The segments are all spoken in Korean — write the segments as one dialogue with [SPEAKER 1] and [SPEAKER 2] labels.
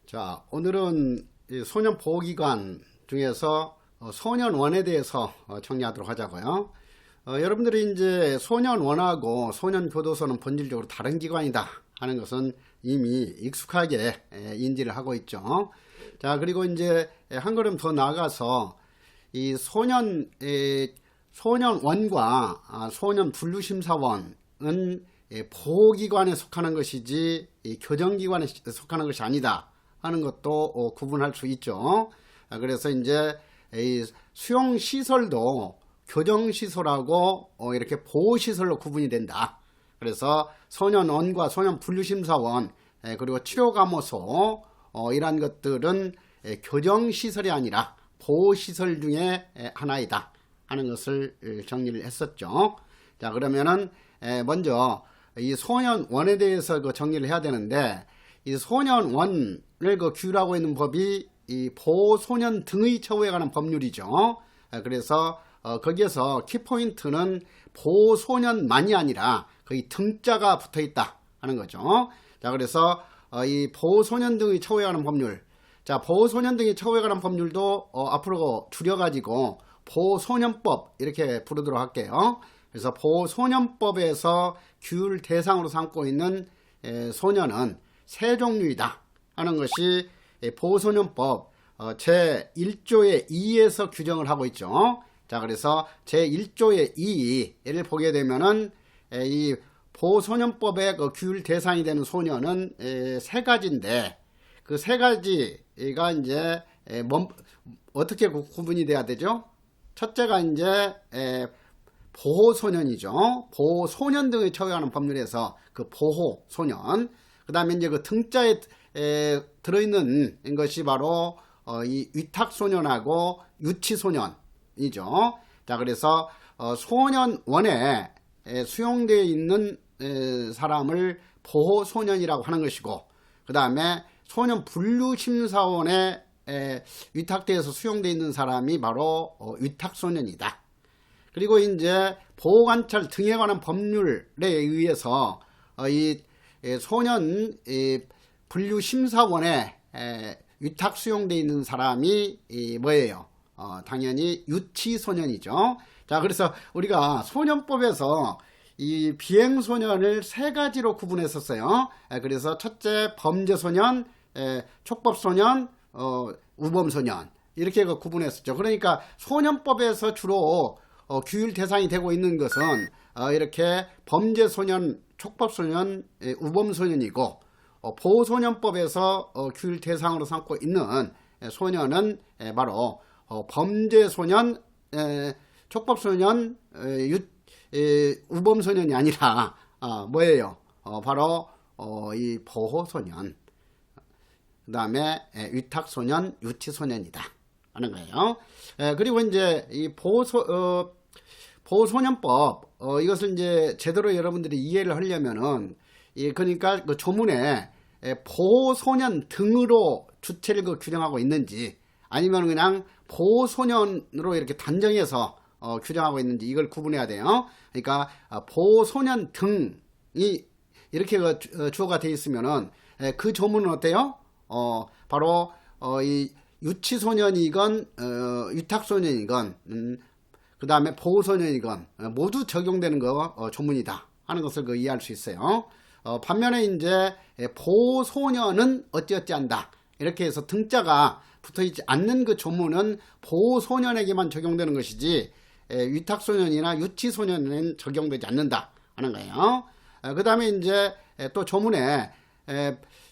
[SPEAKER 1] 자, 오늘은 이 소년 보호기관 중에서 소년원에 대해서 정리하도록 하자고요. 여러분들이 이제 소년원하고 소년교도소는 본질적으로 다른 기관이다 하는 것은 이미 익숙하게 인지를 하고 있죠. 자, 그리고 이제 한 걸음 더 나아가서 이 소년원과 소년분류심사원은 보호기관에 속하는 것이지 교정기관에 속하는 것이 아니다 하는 것도 구분할 수 있죠. 그래서 이제 이 수용시설도 교정시설하고 이렇게 보호시설로 구분이 된다. 그래서 소년원과 소년분류심사원 그리고 치료감호소 이러한 것들은 교정시설이 아니라 보호시설 중에 하나이다 하는 것을 정리를 했었죠. 자, 그러면은 먼저 이 소년원에 대해서 그 정리를 해야 되는데, 이 소년원을 그 규율하고 있는 법이 이 보호소년 등의 처우에 관한 법률이죠. 그래서 거기에서 키포인트는 보호소년만이 아니라 거의 등자가 붙어 있다 하는 거죠. 자, 그래서 이 보호소년 등의 처우에 관한 법률, 자, 보호소년 등의 처우에 관한 법률도 앞으로 줄여가지고 보호소년법 이렇게 부르도록 할게요. 그래서 보호소년법에서 규율 대상으로 삼고 있는 소년은 세 종류이다 하는 것이 보호소년법 제1조의 2에서 규정을 하고 있죠. 자, 그래서 제1조의 2를 보게 되면은 이 보호소년법의 그 규율 대상이 되는 소년은 세 가지인데, 그 세 가지가 이제 어떻게 구분이 돼야 되죠? 첫째가 이제 보호소년이죠. 보호소년 등의 처우하는 법률에서 그 보호소년. 그 다음에 이제 그 등자에 들어있는 것이 바로 이 위탁소년하고 유치소년이죠. 자, 그래서 소년원에 수용되어 있는 사람을 보호소년이라고 하는 것이고, 그 다음에 소년분류심사원에 위탁되어서 수용되어 있는 사람이 바로 위탁소년이다. 그리고 이제 보호관찰 등에 관한 법률에 의해서 이 소년 분류심사원에 위탁 수용되어 있는 사람이 뭐예요? 당연히 유치소년이죠. 자, 그래서 우리가 소년법에서 이 비행소년을 세 가지로 구분했었어요. 그래서 첫째 범죄소년, 촉법소년, 우범소년 이렇게 구분했었죠. 그러니까 소년법에서 주로 규율 대상이 되고 있는 것은 이렇게 범죄소년, 촉법소년, 우범소년이고, 보호소년법에서 규율 대상으로 삼고 있는 소년은 바로 범죄소년, 촉법소년, 우범소년이 아니라 뭐예요? 바로 이 보호소년, 그 다음에 위탁소년, 유치소년이다 하는 거예요. 그리고 이제 이 보호소년법 이것을 이제 제대로 여러분들이 이해를 하려면은 그러니까 그 조문에 보호소년 등으로 주체를 규정하고 있는지, 아니면 그냥 보호소년으로 이렇게 단정해서 규정하고 있는지 이걸 구분해야 돼요. 그러니까 보호소년 등이 이렇게 주어가 되어 있으면은 그 조문은 어때요? 바로 이 유치소년이건 위탁소년이건 그 다음에 보호소년이건 모두 적용되는 거 조문이다 하는 것을 이해할 수 있어요. 반면에 이제 보호소년은 어찌어찌한다 이렇게 해서 등자가 붙어있지 않는 그 조문은 보호소년에게만 적용되는 것이지 위탁소년이나 유치소년은 적용되지 않는다 하는 거예요. 그 다음에 이제 또 조문에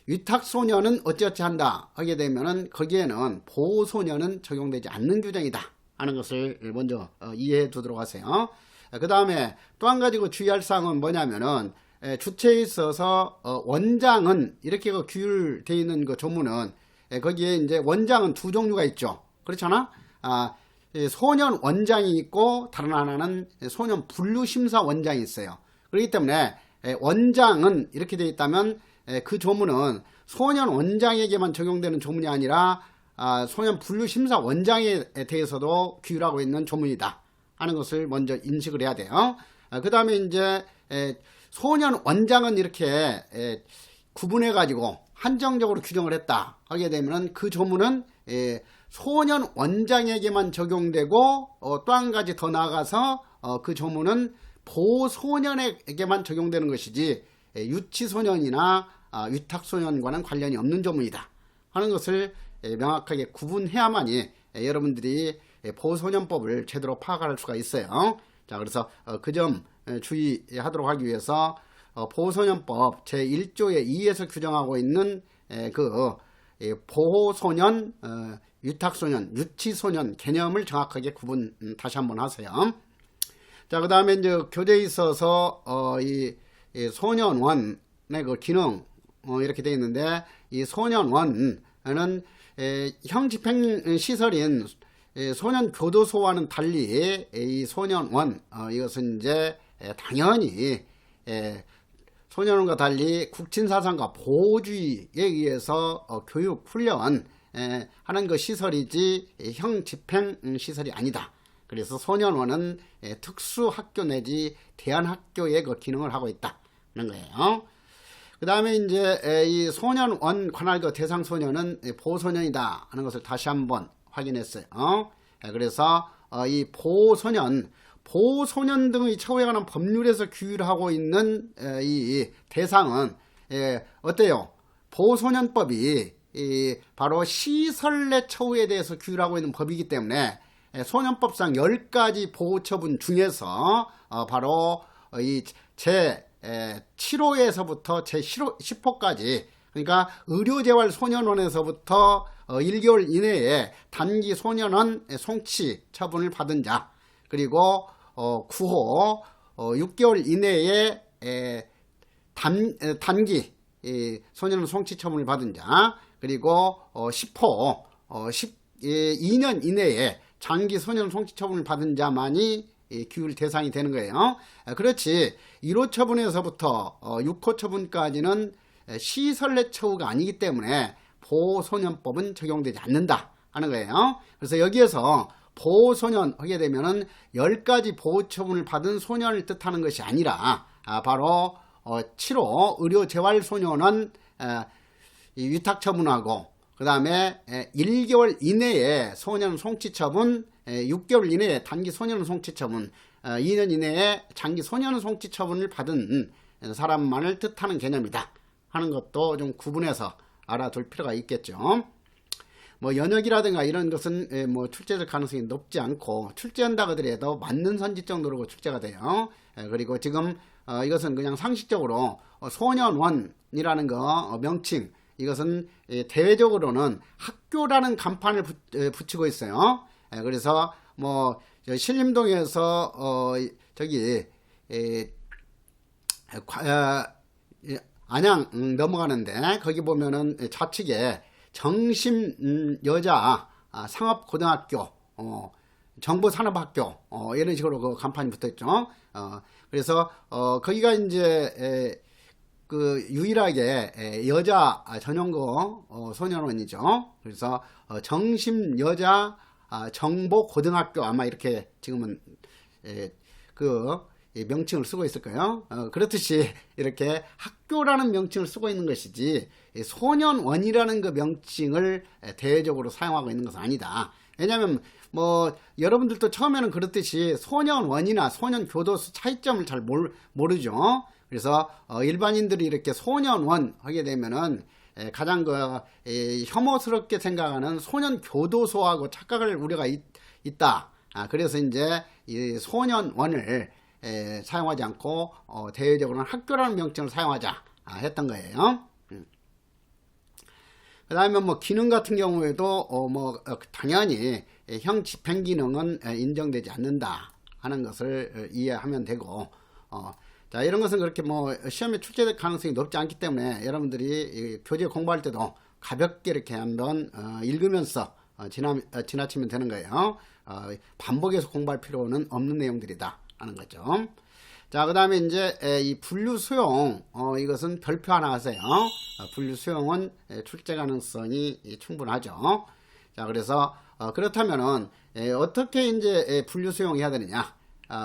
[SPEAKER 1] 위탁소년은 어찌어찌한다 하게 되면은 거기에는 보호소년은 적용되지 않는 규정이다 하는 것을 먼저 이해해 두도록 하세요. 그 다음에 또 한 가지 주의할 사항은 뭐냐면은 주체에 있어서 원장은 이렇게 규율되어 있는 그 조문은 거기에 이제 원장은 두 종류가 있죠. 그렇잖아? 소년 원장이 있고 다른 하나는 소년 분류심사 원장이 있어요. 그렇기 때문에 원장은 이렇게 되어 있다면 그 조문은 소년 원장에게만 적용되는 조문이 아니라 소년 분류심사 원장에 대해서도 규율하고 있는 조문이다 하는 것을 먼저 인식을 해야 돼요. 그 다음에 이제 소년 원장은 이렇게 구분해 가지고 한정적으로 규정을 했다 하게 되면은 그 조문은 소년 원장에게만 적용되고 또 한 가지 더 나아가서 그 조문은 보소년에게만 적용되는 것이지 유치소년이나 위탁소년과는 관련이 없는 조문이다 하는 것을 명확하게 구분해야만이 여러분들이 보소년법을 제대로 파악할 수가 있어요. 자, 그래서 그 점 주의하도록 하기 위해서 보호소년법 제1조의 2에서 규정하고 있는 그 보호소년, 위탁소년, 유치소년 개념을 정확하게 구분 다시 한번 하세요. 자, 그 다음에 이제 교재에 있어서 이 소년원의 그 기능 이렇게 되어 있는데, 이 소년원은 형 집행 시설인 소년교도소와는 달리 이 소년원 이것은 이제 당연히 소년원과 달리 국진사상과 보호주의에 의해서 교육 훈련 하는 그 시설이지 형 집행 시설이 아니다. 그래서 소년원은 특수학교 내지 대안학교의 그 기능을 하고 있다는 거예요. 그 다음에 이제 이 소년원 관할 그 대상 소년은 보호소년이다 하는 것을 다시 한번 확인했어요. 그래서 이 보호소년 등의 처우에 관한 법률에서 규율하고 있는 이 대상은 어때요? 보호소년법이 바로 시설 내 처우에 대해서 규율하고 있는 법이기 때문에 소년법상 10가지 보호처분 중에서 바로 이 제 7호에서부터 제 10호까지, 그러니까 의료재활 소년원에서부터 1개월 이내에 단기 소년원 송치 처분을 받은 자, 그리고 9호 6개월 이내에 단기 소년원 송치 처분을 받은 자, 그리고 10호 2년 이내에 장기 소년원 송치 처분을 받은 자만이 규율 대상이 되는 거예요. 그렇지 1호 처분에서부터 6호 처분까지는 시설 내 처우가 아니기 때문에 보호소년법은 적용되지 않는다 하는 거예요. 그래서 여기에서 보호소년 하게 되면은 10가지 보호처분을 받은 소년을 뜻하는 것이 아니라 바로 7호 의료재활소년원 위탁처분하고, 그 다음에 1개월 이내에 소년 송치처분, 6개월 이내에 단기 소년 송치처분, 2년 이내에 장기 소년 송치처분을 받은 사람만을 뜻하는 개념이다 하는 것도 좀 구분해서 알아둘 필요가 있겠죠. 뭐 연역이라든가 이런 것은 뭐 출제될 가능성이 높지 않고, 출제한다 하더라도 맞는 선지적 노력으로 출제가 돼요. 그리고 지금 이것은 그냥 상식적으로 소년원이라는 거 명칭, 이것은 대외적으로는 학교라는 간판을 붙이고 있어요. 그래서 뭐 신림동에서 저기 안양 넘어가는데 거기 보면은 좌측에 정심 여자 상업고등학교, 정보산업학교 이런 식으로 그 간판이 붙어있죠. 그래서 거기가 이제 그 유일하게 여자 전용고 소년원이죠. 그래서 정심 여자 정보고등학교, 아마 이렇게 지금은 그 명칭을 쓰고 있을 거예요. 그렇듯이 이렇게 학교라는 명칭을 쓰고 있는 것이지 소년원이라는 그 명칭을 대외적으로 사용하고 있는 것은 아니다. 왜냐하면 뭐 여러분들도 처음에는 그렇듯이 소년원이나 소년교도소 차이점을 잘 모르죠. 그래서 일반인들이 이렇게 소년원 하게 되면은 가장 그 혐오스럽게 생각하는 소년교도소하고 착각을 우려가 있다. 그래서 이제 이 소년원을 사용하지 않고 대외적으로는 학교라는 명칭을 사용하자 했던 거예요. 그 다음에 뭐 기능 같은 경우에도 뭐 당연히 형 집행 기능은 인정되지 않는다 하는 것을 이해하면 되고, 자, 이런 것은 그렇게 뭐 시험에 출제될 가능성이 높지 않기 때문에 여러분들이 교재 공부할 때도 가볍게 이렇게 한번 읽으면서 지나치면 되는 거예요. 반복해서 공부할 필요는 없는 내용들이다 하는 거죠. 자, 그 다음에 이제 이 분류 수용, 이것은 별표 하나 하세요. 분류 수용은 출제 가능성이 충분하죠. 자, 그래서 그렇다면은 어떻게 이제 분류 수용해야 되느냐?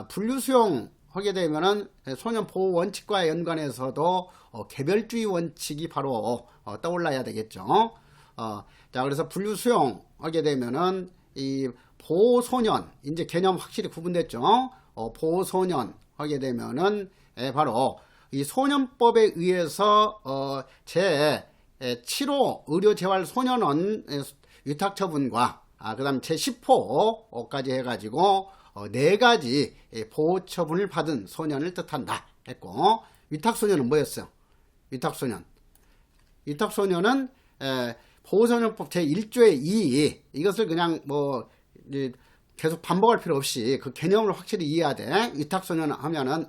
[SPEAKER 1] 분류 수용 하게 되면은 소년 보호 원칙과 연관해서도 개별주의 원칙이 바로 떠올라야 되겠죠. 자, 그래서 분류 수용 하게 되면은 이 보호 소년 이제 개념 확실히 구분됐죠. 보호 소년 하게 되면은 바로 이 소년법에 의해서 제 7호 의료재활 소년원 위탁처분과 그 다음 제 10호까지 해가지고 4가지 보호처분을 받은 소년을 뜻한다 했고, 위탁소년은 뭐였어요? 위탁소년은 보호소년법 제1조의 2 이것을 그냥 뭐 계속 반복할 필요 없이 그 개념을 확실히 이해해야 돼. 위탁소년 하면은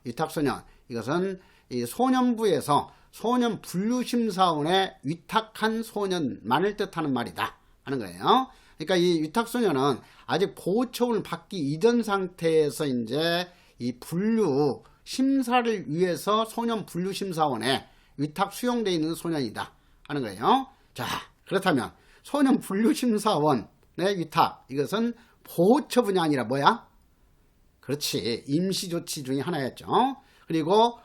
[SPEAKER 1] 위탁소년 이것은 이 소년부에서 소년 분류심사원에 위탁한 소년만을 뜻하는 말이다 하는 거예요. 그러니까 이 위탁소년은 아직 보호처분을 받기 이전 상태에서 이제 이 분류 심사를 위해서 소년 분류심사원에 위탁 수용되어 있는 소년이다 하는 거예요. 자, 그렇다면 소년 분류심사원의 위탁 이것은 보호처분이 아니라 뭐야? 그렇지, 임시조치 중에 하나였죠. 그리고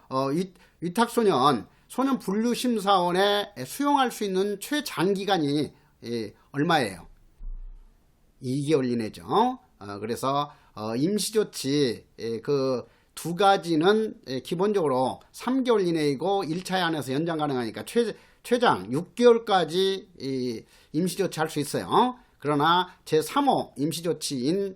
[SPEAKER 1] 위탁소년 소년 분류심사원에 수용할 수 있는 최장기간이 얼마예요? 2개월 이내죠. 그래서 임시조치 그 2가지는 기본적으로 3개월 이내이고 1차에 안에서 연장 가능하니까 최장 6개월까지 임시조치 할 수 있어요. 그러나 제3호 임시조치인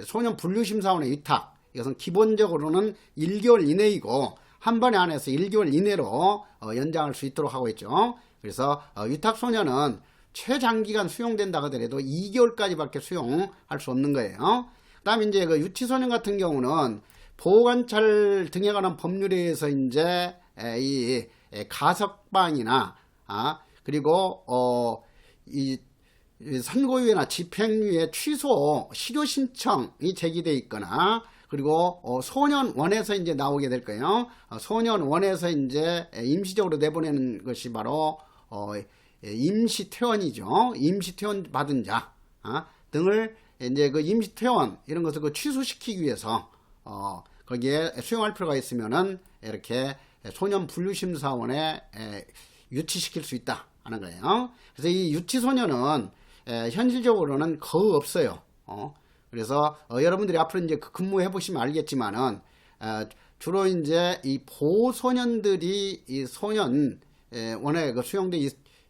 [SPEAKER 1] 소년 분류심사원의 위탁 이것은 기본적으로는 1개월 이내이고 한 번에 안에서 1개월 이내로 연장할 수 있도록 하고 있죠. 그래서 위탁소년은 최장기간 수용된다 하더라도 2개월까지밖에 수용할 수 없는 거예요. 그 다음에 이제 그 유치소년 같은 경우는 보호관찰 등에 관한 법률에 의해서 이제 이 가석방이나 그리고 이 선고유예나 집행유예 취소 실효 신청이 제기되어 있거나 그리고 소년원에서 이제 나오게 될 거예요. 소년원에서 이제 임시적으로 내보내는 것이 바로 임시퇴원이죠. 임시퇴원 받은 자 등을 이제 그 임시퇴원 이런 것을 그 취소시키기 위해서 거기에 수용할 필요가 있으면은 이렇게 소년 분류심사원에 유치시킬 수 있다 하는 거예요. 그래서 이 유치소년은 현실적으로는 거의 없어요. 그래서 여러분들이 앞으로 이제 근무해 보시면 알겠지만은 주로 이제 이 보호소년들이 이 소년원에 그 수용돼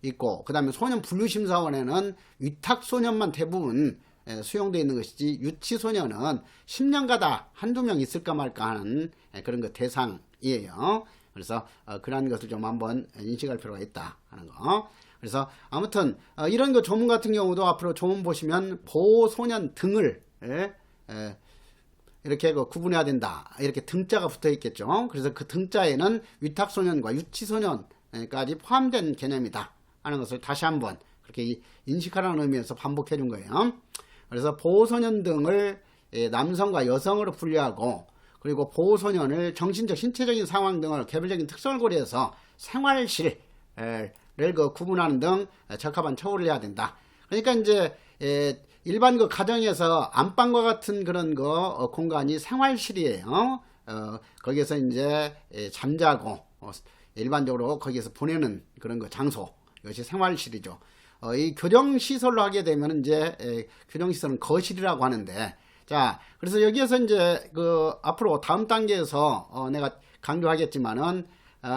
[SPEAKER 1] 있고, 그 다음에 소년 분류심사원에는 위탁소년만 대부분 수용되어 있는 것이지, 유치소년은 10년가다 한두 명 있을까 말까 하는 그런 거 대상이에요. 그래서 그러한 것을 좀 한번 인식할 필요가 있다 하는 거. 그래서 아무튼 이런 거 조문 같은 경우도 앞으로 조문 보시면 보호소년 등을 이렇게 구분해야 된다 이렇게 등자가 붙어 있겠죠. 그래서 그 등자에는 위탁소년과 유치소년까지 포함된 개념이다 하는 것을 다시 한번 그렇게 인식하라는 의미에서 반복해 준 거예요. 그래서 보호소년 등을 남성과 여성으로 분류하고, 그리고 보호소년을 정신적 신체적인 상황 등을 개별적인 특성을 고려해서 생활실을 구분하는 등 적합한 처우를 해야 된다. 그러니까 이제 일반 그 가정에서 안방과 같은 그런 거 공간이 생활실이에요. 거기에서 이제 잠자고 일반적으로 거기에서 보내는 그런 거 장소, 이것이 생활실이죠. 이 교정시설로 하게 되면 이제 교정시설은 거실이라고 하는데, 자, 그래서 여기에서 이제 그 앞으로 다음 단계에서 내가 강조하겠지만은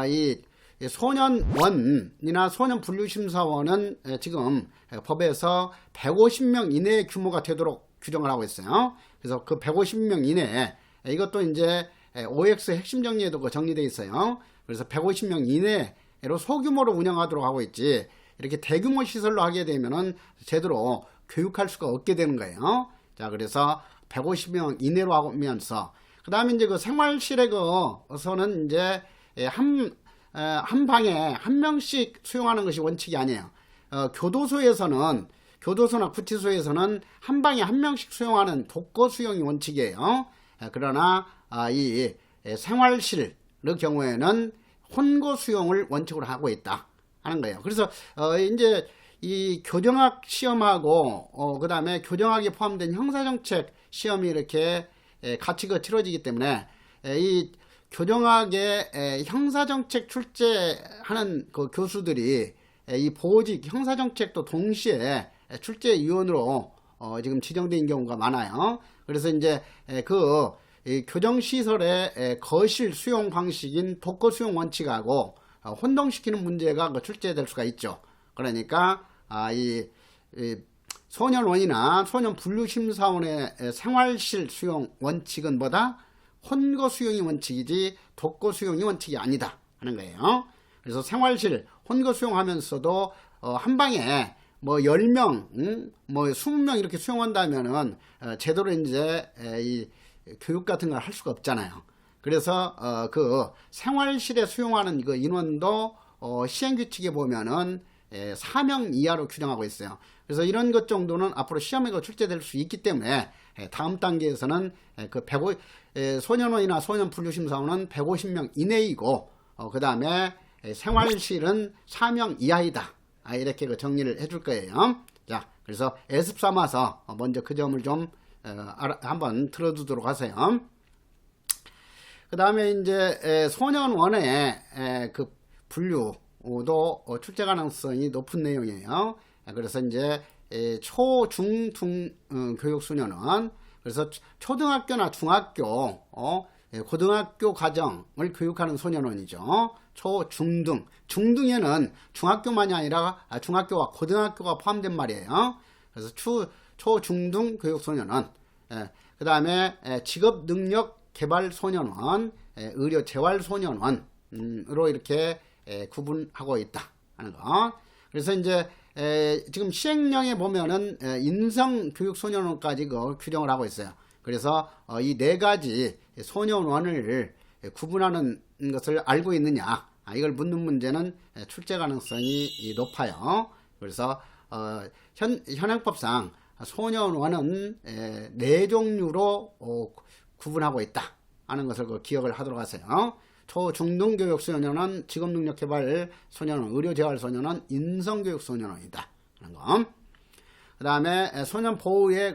[SPEAKER 1] 이 소년원이나 소년분류심사원은 지금 법에서 150명 이내의 규모가 되도록 규정을 하고 있어요. 그래서 그 150명 이내에 이것도 이제 OX 핵심 정리에도 정리되어 있어요. 그래서 150명 이내로 소규모로 운영하도록 하고 있지, 이렇게 대규모 시설로 하게 되면은 제대로 교육할 수가 없게 되는 거예요. 자, 그래서 150명 이내로 하면서, 그 다음에 이제 그 생활실에 그서는 이제 한 방에 한 명씩 수용하는 것이 원칙이 아니에요. 교도소에서는, 교도소나 구치소에서는 한 방에 한 명씩 수용하는 독거 수용이 원칙이에요. 그러나 이 생활실의 경우에는 혼고 수용을 원칙으로 하고 있다 하는 거예요. 그래서 이제 이 교정학 시험하고 그 다음에 교정학에 포함된 형사정책 시험이 이렇게 같이 치러지기 때문에 이 교정학의 형사정책 출제하는 그 교수들이 이 보호직 형사정책도 동시에 출제위원으로 지금 지정된 경우가 많아요. 그래서 이제 이 교정시설의 거실 수용 방식인 독거 수용 원칙하고 혼동시키는 문제가 출제될 수가 있죠. 그러니까 이 소년원이나 소년분류심사원의 생활실 수용 원칙은 뭐다? 혼거 수용이 원칙이지 독거 수용이 원칙이 아니다 하는 거예요. 그래서 생활실 혼거 수용하면서도 한 방에 뭐 10명, 뭐 20명 이렇게 수용한다면은 제대로 이제 이 교육 같은 걸 할 수가 없잖아요. 그래서 그 생활실에 수용하는 그 인원도 시행규칙에 보면은 4명 이하로 규정하고 있어요. 그래서 이런 것 정도는 앞으로 시험에 출제될 수 있기 때문에 다음 단계에서는 소년원이나 소년분류심사원은 150명 이내이고 그 다음에 생활실은 4명 이하이다. 이렇게 정리를 해줄 거예요. 자, 그래서 애습 삼아서 먼저 그 점을 좀 한번 들어두도록 하세요. 그 다음에 이제 소년원의 그 분류도 출제 가능성이 높은 내용이에요. 그래서 이제 초, 중, 등 교육 수련원, 그래서 초등학교나 중학교, 고등학교 과정을 교육하는 소년원이죠. 초, 중, 등. 중등에는 중학교만이 아니라 중학교와 고등학교가 포함된 말이에요. 그래서 초, 중, 등 교육 소년원. 그 다음에 직업 능력 개발 소년원, 의료 재활 소년원으로 이렇게 구분하고 있다 하는 거. 그래서 이제 지금 시행령에 보면은 인성 교육 소년원까지 규정을 하고 있어요. 그래서 이 네 가지 소년원을 구분하는 것을 알고 있느냐, 이걸 묻는 문제는 출제 가능성이 높아요. 그래서 현행법상 소년원은 네 종류로 구분하고 있다 하는 것을 기억을 하도록 하세요. 초, 중등 교육 소년원은 직업능력 개발 소년원, 의료 재활 소년원, 인성교육 소년원이다 하는 거. 그 다음에 소년 보호의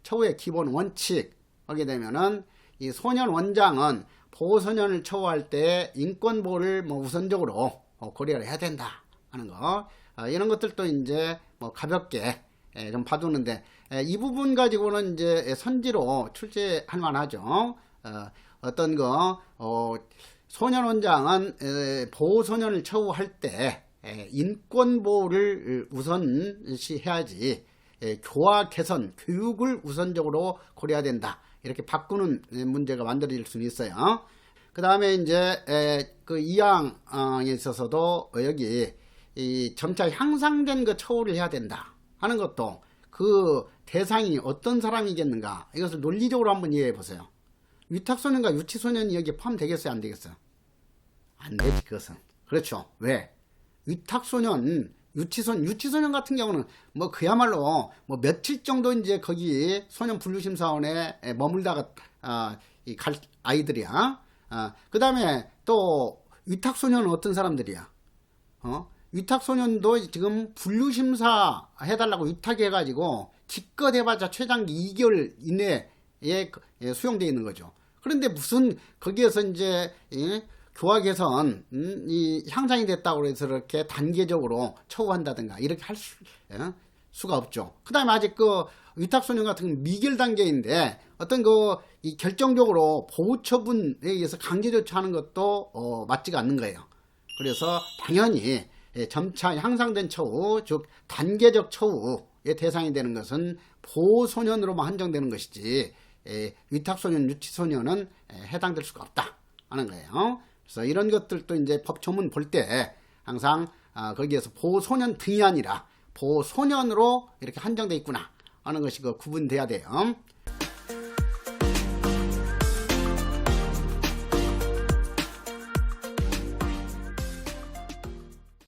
[SPEAKER 1] 처우의 기본 원칙 하게 되면은 이 소년 원장은 보호 소년을 처우할 때 인권 보호를 우선적으로 고려를 해야 된다 하는 거. 이런 것들도 이제 가볍게 좀 봐두는데 이 부분 가지고는 이제 선지로 출제할 만하죠. 어떤 소년 원장은 보호 소년을 처우할 때 인권 보호를 우선시 해야지 교화 개선, 교육을 우선적으로 고려해야 된다. 이렇게 바꾸는 문제가 만들어질 수는 있어요. 그 다음에 이제 그 2항에 있어서도 여기 이 점차 향상된 처우를 해야 된다 하는 것도 그 대상이 어떤 사람이겠는가, 이것을 논리적으로 한번 이해해 보세요. 위탁소년과 유치소년이 여기에 포함되겠어요, 안 되겠어요? 안 되지, 그것은. 그렇죠. 왜? 위탁소년, 유치소년 같은 경우는 그야말로 며칠 정도 이제 거기 소년분류심사원에 머물다가 갈 아이들이야. 그 다음에 또 위탁소년은 어떤 사람들이야? 위탁소년도 지금 분류심사 해달라고 위탁해가지고 기껏 해봤자 최장기 2개월 이내에 수용되어 있는 거죠. 그런데 무슨 거기에서 이제 교화 개선이 향상이 됐다고 해서 이렇게 단계적으로 처우한다든가 이렇게 할 수가 없죠. 그 다음에 아직 위탁소년 같은 건 미결 단계인데 어떤 이 결정적으로 보호 처분에 의해서 강제 조치하는 것도 맞지가 않는 거예요. 그래서 당연히 점차 향상된 처우, 즉 단계적 처우의 대상이 되는 것은 보호소년으로만 한정되는 것이지 위탁소년, 유치소년은 해당될 수가 없다 하는 거예요. 그래서 이런 것들도 이제 법조문 볼 때 항상 거기에서 보호소년 등이 아니라 보호소년으로 이렇게 한정되어 있구나 하는 것이 구분돼야 돼요.